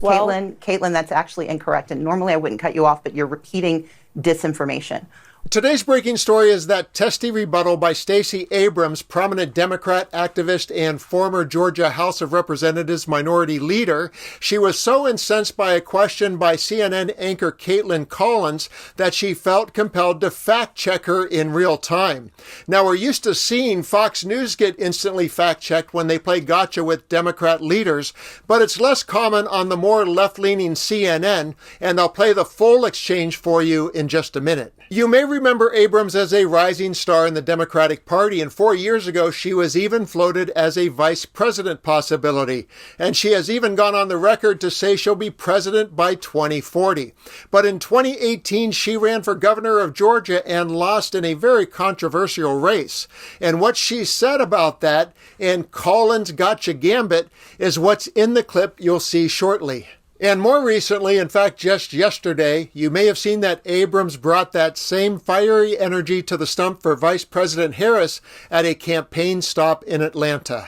Well, Kaitlin, that's actually incorrect. And normally I wouldn't cut you off, but you're repeating disinformation. Today's breaking story is that testy rebuttal by Stacey Abrams, prominent Democrat activist and former Georgia House of Representatives minority leader. She was so incensed by a question by CNN anchor Kaitlin Collins that she felt compelled to fact-check her in real time. Now, we're used to seeing Fox News get instantly fact-checked when they play gotcha with Democrat leaders, but it's less common on the more left-leaning CNN, and I'll play the full exchange for you in just a minute. You may remember Abrams as a rising star in the Democratic Party, and 4 years ago she was even floated as a vice president possibility, and she has even gone on the record to say she'll be president by 2040. But in 2018 she ran for governor of Georgia and lost in a very controversial race. And what she said about that and Collins' gotcha gambit is what's in the clip you'll see shortly. And more recently, in fact, just yesterday, you may have seen that Abrams brought that same fiery energy to the stump for Vice President Harris at a campaign stop in Atlanta.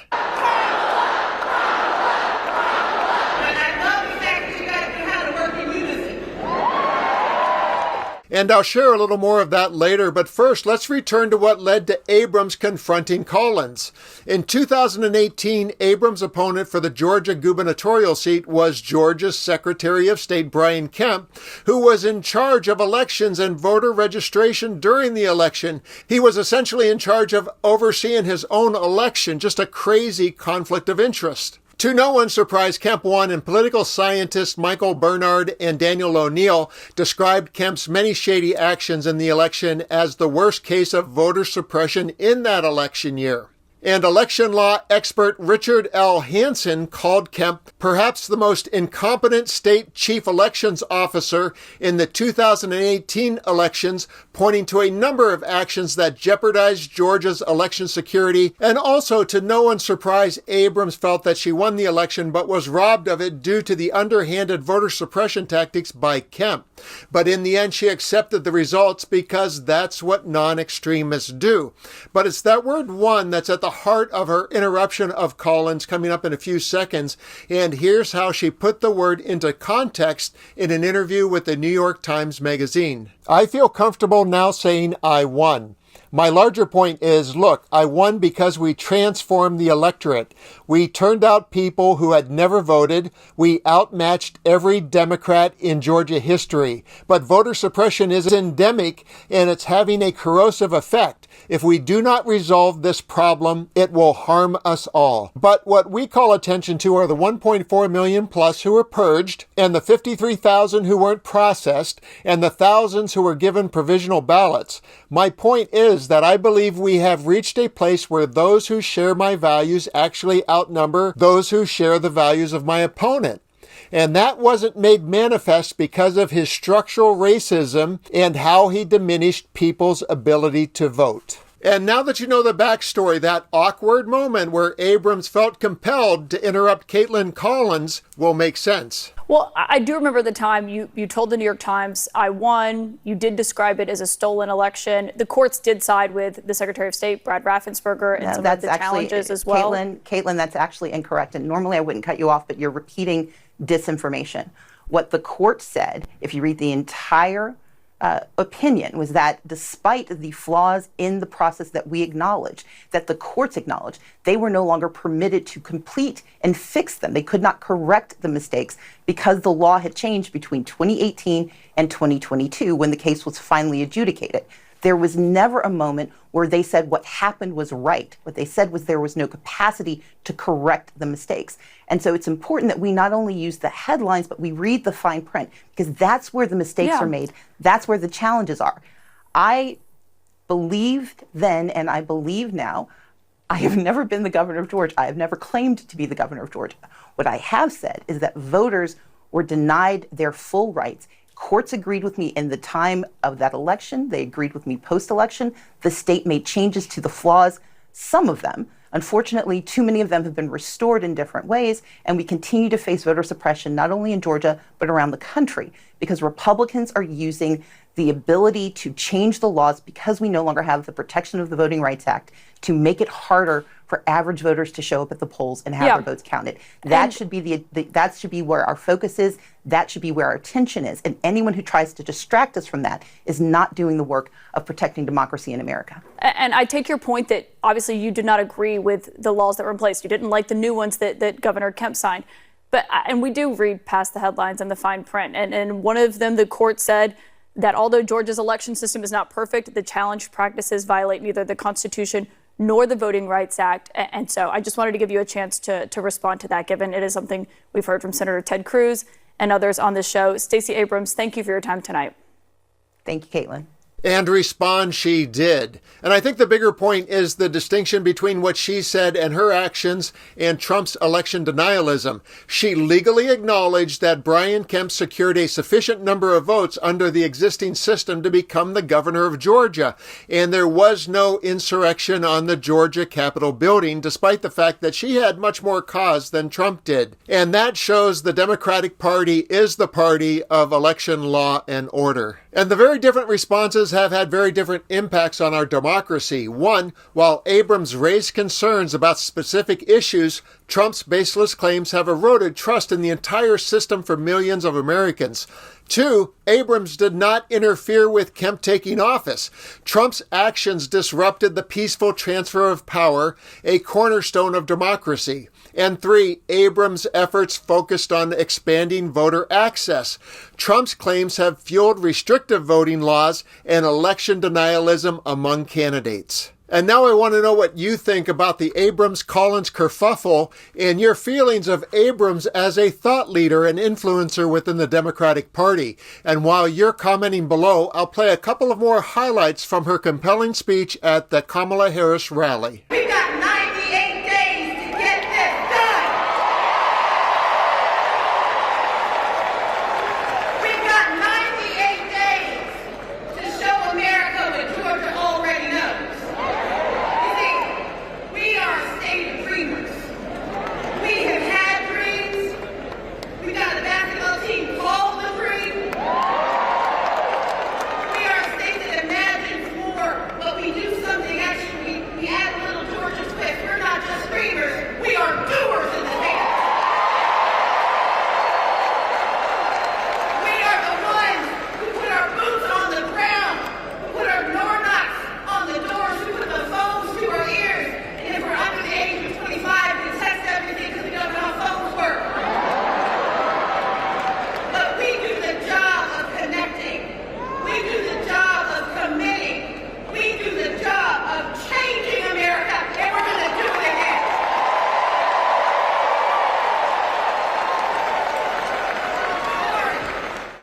And I'll share a little more of that later, but first, let's return to what led to Abrams confronting Collins. In 2018, Abrams' opponent for the Georgia gubernatorial seat was Georgia's Secretary of State Brian Kemp, who was in charge of elections and voter registration during the election. He was essentially in charge of overseeing his own election, just a crazy conflict of interest. To no one's surprise, Kemp won, and political scientists Michael Bernard and Daniel O'Neill described Kemp's many shady actions in the election as the worst case of voter suppression in that election year. And election law expert Richard L. Hansen called Kemp perhaps the most incompetent state chief elections officer in the 2018 elections, pointing to a number of actions that jeopardized Georgia's election security. And also, to no one's surprise, Abrams felt that she won the election but was robbed of it due to the underhanded voter suppression tactics by Kemp. But in the end, she accepted the results because that's what non-extremists do. But it's that word "won" that's at the heart of her interruption of Collins coming up in a few seconds, and here's how she put the word into context in an interview with the New York Times Magazine. I feel comfortable now saying I won. My larger point is, look, I won because we transformed the electorate. We turned out people who had never voted. We outmatched every Democrat in Georgia history. But voter suppression is endemic, and it's having a corrosive effect. If we do not resolve this problem, it will harm us all. But what we call attention to are the 1.4 million plus who were purged, and the 53,000 who weren't processed, and the thousands who were given provisional ballots. My point is that I believe we have reached a place where those who share my values actually outnumber those who share the values of my opponent. And that wasn't made manifest because of his structural racism and how he diminished people's ability to vote. And now that you know the backstory, that awkward moment where Abrams felt compelled to interrupt Kaitlin Collins will make sense. Well, I do remember the time you told the New York Times, I won. You did describe it as a stolen election. The courts did side with the Secretary of State, Brad Raffensperger, and some of the challenges as well. Kaitlin, that's actually incorrect. And normally I wouldn't cut you off, but you're repeating disinformation. What the court said, if you read the entire opinion, was that despite the flaws in the process that we acknowledge, that the courts acknowledge, they were no longer permitted to complete and fix them. They could not correct the mistakes because the law had changed between 2018 and 2022 when the case was finally adjudicated. There was never a moment where they said what happened was right. What they said was there was no capacity to correct the mistakes. And so it's important that we not only use the headlines, but we read the fine print, because that's where the mistakes are made. That's where the challenges are. I believed then, and I believe now, I have never been the governor of Georgia. I have never claimed to be the governor of Georgia. What I have said is that voters were denied their full rights. Courts agreed with me in the time of that election. They agreed with me post-election. The state made changes to the flaws, some of them. Unfortunately, too many of them have been restored in different ways, and we continue to face voter suppression, not only in Georgia, but around the country, because Republicans are using the ability to change the laws because we no longer have the protection of the Voting Rights Act to make it harder for for average voters to show up at the polls and have their votes counted. That should be that should be where our focus is. That should be where our attention is. And anyone who tries to distract us from that is not doing the work of protecting democracy in America. And I take your point that obviously you did not agree with the laws that were in place. You didn't like the new ones that Governor Kemp signed. And we do read past the headlines and the fine print. And one of them, the court said that although Georgia's election system is not perfect, the challenged practices violate neither the Constitution nor the Voting Rights Act. And so I just wanted to give you a chance to respond to that, given it is something we've heard from Senator Ted Cruz and others on this show. Stacey Abrams, thank you for your time tonight. Thank you, Kaitlin. And respond she did. And I think the bigger point is the distinction between what she said and her actions and Trump's election denialism. She legally acknowledged that Brian Kemp secured a sufficient number of votes under the existing system to become the governor of Georgia. And there was no insurrection on the Georgia Capitol building, despite the fact that she had much more cause than Trump did. And that shows the Democratic Party is the party of election law and order. And the very different responses have had very different impacts on our democracy. One, while Abrams raised concerns about specific issues, Trump's baseless claims have eroded trust in the entire system for millions of Americans. Two, Abrams did not interfere with Kemp taking office. Trump's actions disrupted the peaceful transfer of power, a cornerstone of democracy. And three, Abrams' efforts focused on expanding voter access. Trump's claims have fueled restrictive voting laws and election denialism among candidates. And now I want to know what you think about the Abrams-Collins kerfuffle and your feelings of Abrams as a thought leader and influencer within the Democratic Party. And while you're commenting below, I'll play a couple of more highlights from her compelling speech at the Kamala Harris rally. We got 98 days to get this done. We got 98 days to show America what Georgia already knows. You see, we are a state of dreamers. We have had dreams. We got a basketball team called